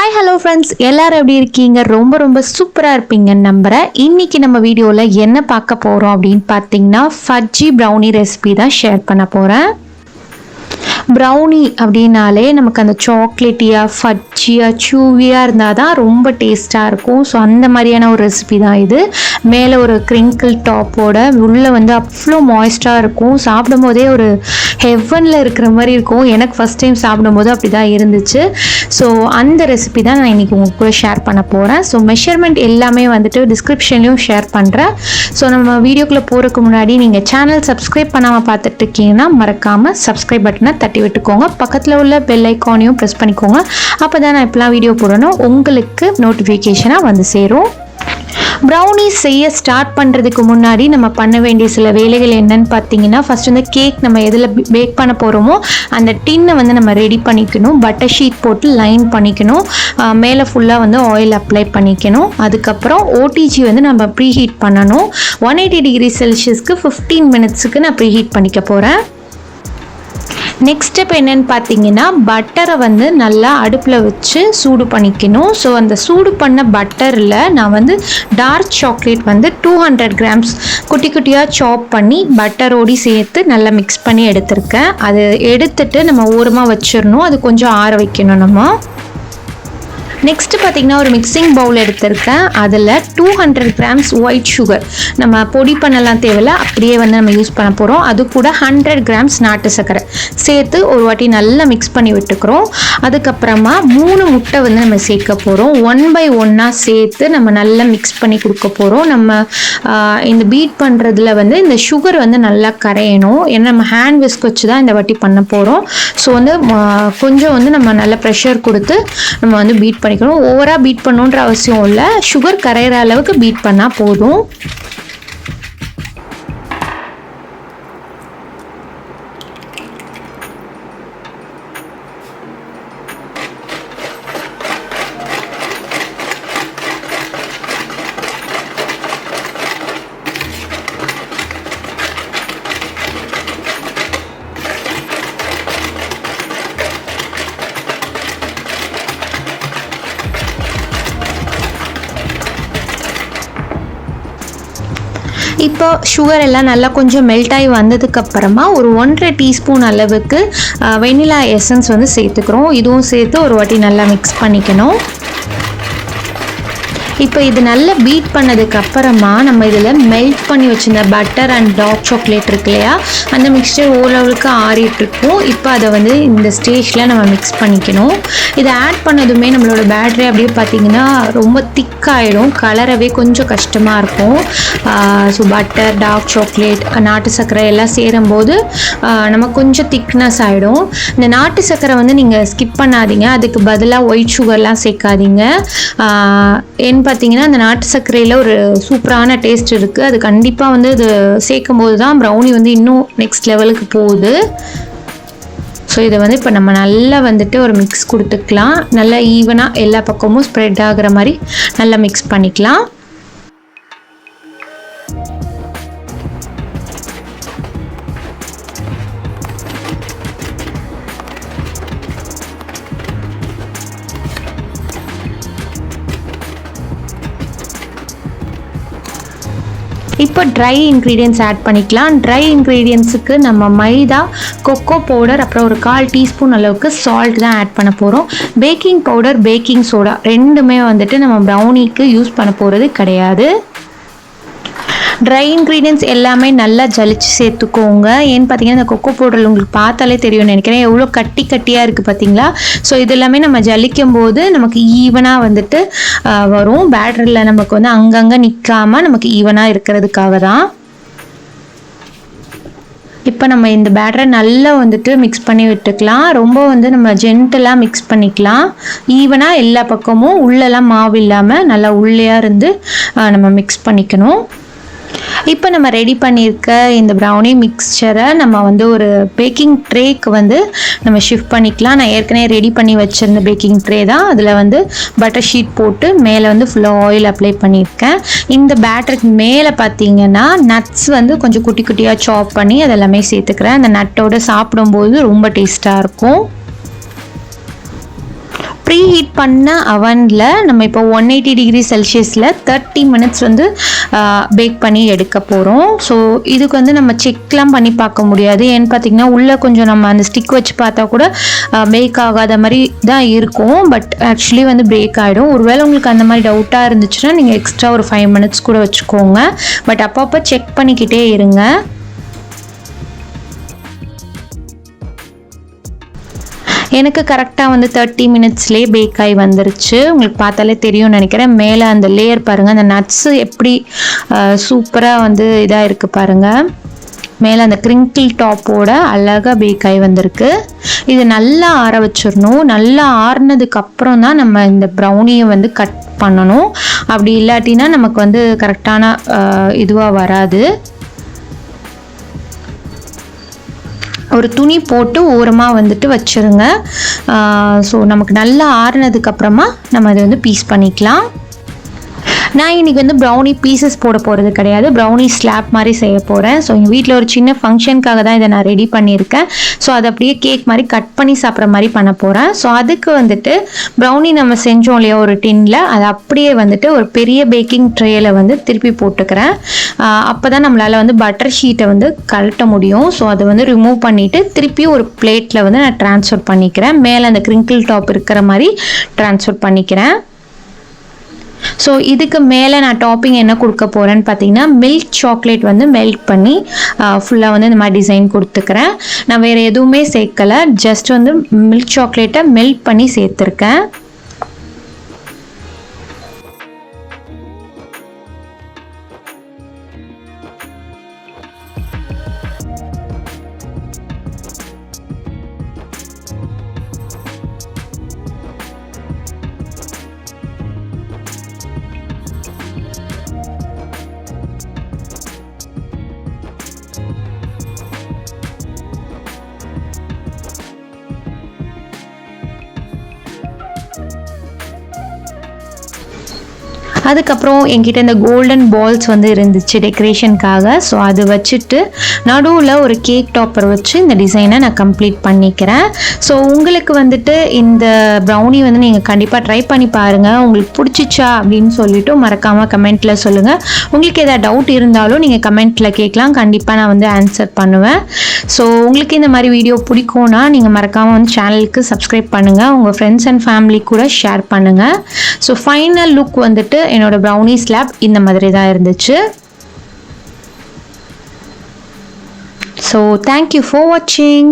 Hi hello friends, எல்லாரும் எப்படி இருக்கீங்க? ரொம்ப ரொம்ப சூப்பராக இருப்பீங்கன்னு நம்புகிறேன். இன்றைக்கி நம்ம வீடியோவில் என்ன பார்க்க போகிறோம் அப்படின்னு பார்த்தீங்கன்னா, ஃபஜ்ஜி ப்ரௌனி ரெசிபி தான் ஷேர் பண்ண போகிறேன். ப்ரௌனி அப்படின்னாலே நமக்கு அந்த சாக்லேட்டியாக ஃபட்ஜியாக சூவியாக இருந்தால் தான் ரொம்ப டேஸ்ட்டாக இருக்கும். ஸோ அந்த மாதிரியான ஒரு ரெசிபி தான் இது. மேலே ஒரு க்ரிங்கிள் டாப்போட உள்ளே வந்து அவ்வளோ மாய்ஸ்டாக இருக்கும். சாப்பிடும் போதே ஒரு ஹெவனில் இருக்கிற மாதிரி இருக்கும். எனக்கு ஃபஸ்ட் டைம் சாப்பிடும்போது அப்படி தான் இருந்துச்சு. ஸோ அந்த ரெசிபி தான் நான் இன்றைக்கி உங்கள் கூட ஷேர் பண்ண போகிறேன். ஸோ மெஷர்மெண்ட் எல்லாமே வந்துட்டு டிஸ்கிரிப்ஷன்லேயும் ஷேர் பண்ணுறேன். ஸோ நம்ம வீடியோக்குள்ளே போகிறதுக்கு முன்னாடி நீங்கள் சேனல் சப்ஸ்கிரைப் பண்ணாமல் பார்த்துட்டு இருக்கீங்கன்னா மறக்காமல் சப்ஸ்கிரைப் பட்டனை தட்டி விட்டுக்கோங்க. பக்கத்தில் உள்ள பெல் ஐக்கானையும் ப்ரெஸ் பண்ணிக்கோங்க. அப்போ தான் நான் இப்போலாம் வீடியோ போடணும் உங்களுக்கு நோட்டிஃபிகேஷனாக வந்து சேரும். ப்ரௌனிஸ் செய்ய ஸ்டார்ட் பண்ணுறதுக்கு முன்னாடி நம்ம பண்ண வேண்டிய சில வேலைகள் என்னன்னு பார்த்தீங்கன்னா, ஃபஸ்ட் வந்து கேக் நம்ம எதில் பேக் பண்ண போகிறோமோ அந்த டின்னை வந்து நம்ம ரெடி பண்ணிக்கணும். பட்டர் ஷீட் போட்டு லைன் பண்ணிக்கணும். மேலே ஃபுல்லாக வந்து ஆயில் அப்ளை பண்ணிக்கணும். அதுக்கப்புறம் ஓடிஜி வந்து நம்ம ப்ரீஹீட் பண்ணணும். 180 டிகிரி செல்சியஸ்க்கு 15 மினிட்ஸுக்கு நான் ப்ரீஹீட் பண்ணிக்க போகிறேன். நெக்ஸ்ட் ஸ்டெப் என்னன்னு பார்த்தீங்கன்னா, பட்டரை வந்து நல்லா அடுப்பில் வச்சு சூடு பண்ணிக்கணும். ஸோ அந்த சூடு பண்ண பட்டரில் நான் வந்து டார்க் சாக்லேட் வந்து 200 கிராம்ஸ் குட்டி குட்டியாக சாப் பண்ணி பட்டரோடி சேர்த்து நல்லா மிக்ஸ் பண்ணி எடுத்திருக்கேன். அது எடுத்துட்டு நம்ம ஓரமாக வச்சிடணும். அது கொஞ்சம் ஆற வைக்கணும் நம்ம. நெக்ஸ்ட்டு பார்த்திங்கன்னா, ஒரு மிக்சிங் பவுல் எடுத்திருக்கேன். அதில் 200 கிராம்ஸ் ஒயிட் சுகர், நம்ம பொடி பண்ணலாம் தேவையில்ல, அப்படியே வந்து நம்ம யூஸ் பண்ண போகிறோம். அது கூட 100 கிராம்ஸ் நாட்டு சர்க்கரை சேர்த்து ஒரு வாட்டி நல்லா மிக்ஸ் பண்ணி விட்டுக்கிறோம். அதுக்கப்புறமா 3 முட்டை வந்து நம்ம சேர்க்க போகிறோம். 1 by 1 சேர்த்து நம்ம நல்லா மிக்ஸ் பண்ணி கொடுக்க போகிறோம். நம்ம இந்த பீட் பண்ணுறதுல வந்து இந்த சுகர் வந்து நல்லா கரையணும். ஏன்னா நம்ம ஹேண்ட் விஸ்க் வச்சு தான் இந்த வாட்டி பண்ண போகிறோம். ஸோ வந்து கொஞ்சம் வந்து நம்ம நல்லா ப்ரெஷர் கொடுத்து நம்ம வந்து பீட் பண்ணி ஓவரா பீட் பண்ணணுன்ற அவசியம் இல்லை. சுகர் கரையிற அளவுக்கு பீட் பண்ணா போதும். இப்போ சுகர் எல்லாம் நல்லா கொஞ்சம் மெல்ட் ஆகி வந்ததுக்கப்புறமா ஒரு 1.5 டீஸ்பூன் அளவுக்கு வெனிலா எசன்ஸ் வந்து சேர்த்துக்கிறோம். இதுவும் சேர்த்து ஒரு வாட்டி நல்லா மிக்ஸ் பண்ணிக்கணும். இப்போ இது நல்லா பீட் பண்ணதுக்கு அப்புறமா நம்ம இதில் மெல்ட் பண்ணி வச்சுருந்த பட்டர் அண்ட் டார்க் சாக்லேட் இருக்கு இல்லையா, அந்த மிக்ஸ்சர் ஓரளவுக்கு ஆறிட்டுருக்கும். இப்போ அதை வந்து இந்த ஸ்டேஜில் நம்ம மிக்ஸ் பண்ணிக்கணும். இதை ஆட் பண்ணதுமே நம்மளோட பேட்டரி அப்படியே பார்த்திங்கன்னா ரொம்ப திக்காகிடும். கலரவே கொஞ்சம் கஷ்டமாக இருக்கும். ஸோ பட்டர், டார்க் சாக்லேட், நாட்டு சர்க்கரை எல்லாம் சேரும்போது நம்ம கொஞ்சம் திக்னஸ் ஆகிடும். இந்த நாட்டு சர்க்கரை வந்து நீங்கள் ஸ்கிப் பண்ணாதீங்க. அதுக்கு பதிலாக ஒயிட் சுகர்லாம் சேர்க்காதீங்க. ஏன்னு பார்த்தீங்கன்னா, அந்த நாட்டு சர்க்கரையில் ஒரு சூப்பரான டேஸ்ட் இருக்குது. அது கண்டிப்பாக வந்து இது சேர்க்கும் போது தான் ப்ரௌனி வந்து இன்னும் நெக்ஸ்ட் லெவலுக்கு போகுது. ஸோ இதை வந்து இப்போ நம்ம நல்லா வந்துட்டு ஒரு மிக்ஸ் கொடுத்துக்கலாம். நல்லா ஈவனாக எல்லா பக்கமும் ஸ்ப்ரெட் ஆகிற மாதிரி நல்லா மிக்ஸ் பண்ணிக்கலாம். இப்போ ட்ரை இன்க்ரீடியன்ட்ஸ் ஆட் பண்ணிக்கலாம். ட்ரை இன்க்ரீடியன்ட்ஸுக்கு நம்ம மைதா, கொக்கோ பவுடர், அப்புறம் ஒரு 1/4 டீஸ்பூன் அளவுக்கு சால்ட் தான் ஆட் பண்ண போகிறோம். பேக்கிங் பவுடர், பேக்கிங் சோடா ரெண்டுமே வந்துட்டு நம்ம ப்ரௌனிக்கு யூஸ் பண்ண போகிறது கிடையாது. ட்ரை இன்க்ரீடியன்ட்ஸ் எல்லாமே நல்லா ஜலிச்சு சேர்த்துக்கோங்க. ஏன்னு பார்த்தீங்கன்னா, இந்த கொக்கோ பவுடர் உங்களுக்கு பார்த்தாலே தெரியும்னு நினைக்கிறேன், எவ்வளோ கட்டி கட்டியாக இருக்குது பார்த்தீங்களா. ஸோ இது எல்லாமே நம்ம ஜலிக்கும் போது நமக்கு ஈவனாக வந்துட்டு வரும். பேட்டரியில் நமக்கு வந்து அங்கங்கே நிற்காமல் நமக்கு ஈவனாக இருக்கிறதுக்காக தான். இப்போ நம்ம இந்த பேட்டரை நல்லா வந்துட்டு மிக்ஸ் பண்ணி விட்டுக்கலாம். ரொம்ப வந்து நம்ம ஜென்டலாக மிக்ஸ் பண்ணிக்கலாம். ஈவனாக எல்லா பக்கமும் உள்ளெல்லாம் மாவு இல்லாமல் நல்லா உள்ளேயாக இருந்து நம்ம மிக்ஸ் பண்ணிக்கணும். இப்போ நம்ம ரெடி பண்ணியிருக்க இந்த ப்ரௌனி மிக்ஸ்சரை நம்ம வந்து ஒரு பேக்கிங் ட்ரேக்கு வந்து நம்ம ஷிஃப்ட் பண்ணிக்கலாம். நான் ஏற்கனவே ரெடி பண்ணி வச்சுருந்த பேக்கிங் ட்ரே தான். அதில் வந்து பட்டர் ஷீட் போட்டு மேலே வந்து ஃபுல்லாக ஆயில் அப்ளை பண்ணியிருக்கேன். இந்த பேட்டருக்கு மேலே பார்த்தீங்கன்னா நட்ஸ் வந்து கொஞ்சம் குட்டி குட்டியாக சாப் பண்ணி அதெல்லாமே சேர்த்துக்கிறேன். அந்த நட்டோடு சாப்பிடும்போது ரொம்ப டேஸ்ட்டாக இருக்கும். ப்ரீ ஹீட் பண்ண அவனில் நம்ம இப்போ 180 டிகிரி செல்சியஸில் 30 மினிட்ஸ் வந்து பேக் பண்ணி எடுக்க போகிறோம். ஸோ இதுக்கு வந்து நம்ம செக்லாம் பண்ணி பார்க்க முடியாது. ஏன்னு பார்த்தீங்கன்னா உள்ளே கொஞ்சம் நம்ம அந்த ஸ்டிக் வச்சு பார்த்தா கூட பேக் ஆகாத மாதிரி தான் இருக்கும். பட் ஆக்சுவலி வந்து பேக் ஆகிடும். ஒருவேளை உங்களுக்கு அந்த மாதிரி டவுட்டாக இருந்துச்சுன்னா நீங்கள் எக்ஸ்ட்ரா ஒரு 5 மினிட்ஸ் கூட வச்சுக்கோங்க. பட் அப்பப்போ செக் பண்ணிக்கிட்டே இருங்க. எனக்கு கரெக்டாக வந்து 30 மினிட்ஸ்லேயே பேக் ஆகி வந்துருச்சு. உங்களுக்கு பார்த்தாலே தெரியும்னு நினைக்கிறேன். மேலே அந்த லேயர் பாருங்கள், அந்த நட்ஸு எப்படி சூப்பராக வந்து இதாக இருக்குது பாருங்கள். மேலே அந்த கிரிங்கிள் டாப்போட அழகாக பேக் ஆகி வந்திருக்கு. இது நல்லா ஆற வச்சிடணும். நல்லா ஆறுனதுக்கு அப்புறம் தான் நம்ம இந்த ப்ரௌனியை வந்து கட் பண்ணணும். அப்படி இல்லாட்டினா நமக்கு வந்து கரெக்டான இதுவாக வராது. ஒரு துணி போட்டு ஓரமாக வந்துட்டு வச்சுருங்க. ஸோ நமக்கு நல்லா ஆறுனதுக்கப்புறமா நம்ம அதை வந்து பீஸ் பண்ணிக்கலாம். நான் இன்றைக்கி வந்து ப்ரௌனி பீசஸ் போட போகிறது கிடையாது, ப்ரௌனி ஸ்லாப் மாதிரி செய்ய போகிறேன். ஸோ எங்கள் வீட்டில் ஒரு சின்ன ஃபங்க்ஷனுக்காக தான் இதை நான் ரெடி பண்ணியிருக்கேன். ஸோ அதை அப்படியே கேக் மாதிரி கட் பண்ணி சாப்பிட்ற மாதிரி பண்ண போகிறேன். ஸோ அதுக்கு வந்துட்டு ப்ரௌனி நம்ம செஞ்சோம் இல்லையா ஒரு டின்னில், அதை அப்படியே வந்துட்டு ஒரு பெரிய பேக்கிங் ட்ரேயில் வந்து திருப்பி போட்டுக்கிறேன். அப்போ தான் நம்மளால் வந்து பட்டர் ஷீட்டை வந்து கழட்ட முடியும். ஸோ அதை வந்து ரிமூவ் பண்ணிவிட்டு திருப்பி ஒரு பிளேட்டில் வந்து நான் ட்ரான்ஸ்ஃபர் பண்ணிக்கிறேன். மேலே அந்த கிரிங்கிள் டாப் இருக்கிற மாதிரி ட்ரான்ஸ்ஃபர் பண்ணிக்கிறேன். ஸோ இதுக்கு மேலே நான் டாப்பிங் என்ன கொடுக்க போகிறேன்னு பார்த்தீங்கன்னா மில்க் சாக்லேட் வந்து மெல்ட் பண்ணி ஃபுல்லாக வந்து இந்த மாதிரி டிசைன் கொடுத்துக்கிறேன். நான் வேறு எதுவுமே சேர்க்கலை, ஜஸ்ட் வந்து மில்க் சாக்லேட்டை மெல்ட் பண்ணி சேர்த்துருக்கேன். அதுக்கப்புறம் என்கிட்ட இந்த கோல்டன் பால்ஸ் வந்து இருந்துச்சு டெக்கரேஷனுக்காக. ஸோ அது வச்சுட்டு நடுவில் ஒரு கேக் டாப்பர் வச்சு இந்த டிசைனை நான் கம்ப்ளீட் பண்ணிக்கிறேன். ஸோ உங்களுக்கு வந்துட்டு இந்த ப்ரௌனி வந்து நீங்கள் கண்டிப்பாக ட்ரை பண்ணி பாருங்கள். உங்களுக்கு பிடிச்சிச்சா அப்படின்னு சொல்லிவிட்டு மறக்காமல் கமெண்ட்டில் சொல்லுங்கள். உங்களுக்கு எதாவது டவுட் இருந்தாலும் நீங்கள் கமெண்ட்டில் கேட்கலாம், கண்டிப்பாக நான் வந்து ஆன்சர் பண்ணுவேன். ஸோ உங்களுக்கு இந்த மாதிரி வீடியோ பிடிக்கும்னா நீங்கள் மறக்காமல் வந்து சேனலுக்கு சப்ஸ்கிரைப் பண்ணுங்கள், உங்கள் ஃப்ரெண்ட்ஸ் அண்ட் ஃபேமிலி கூட ஷேர் பண்ணுங்கள். ஸோ ஃபைனல் லுக் வந்துட்டு என்னோட ப்ரௌனி ஸ்லாப் இந்த மாதிரி தான் இருந்துச்சு. ஸோ தேங்க்யூ ஃபார் வாட்சிங்.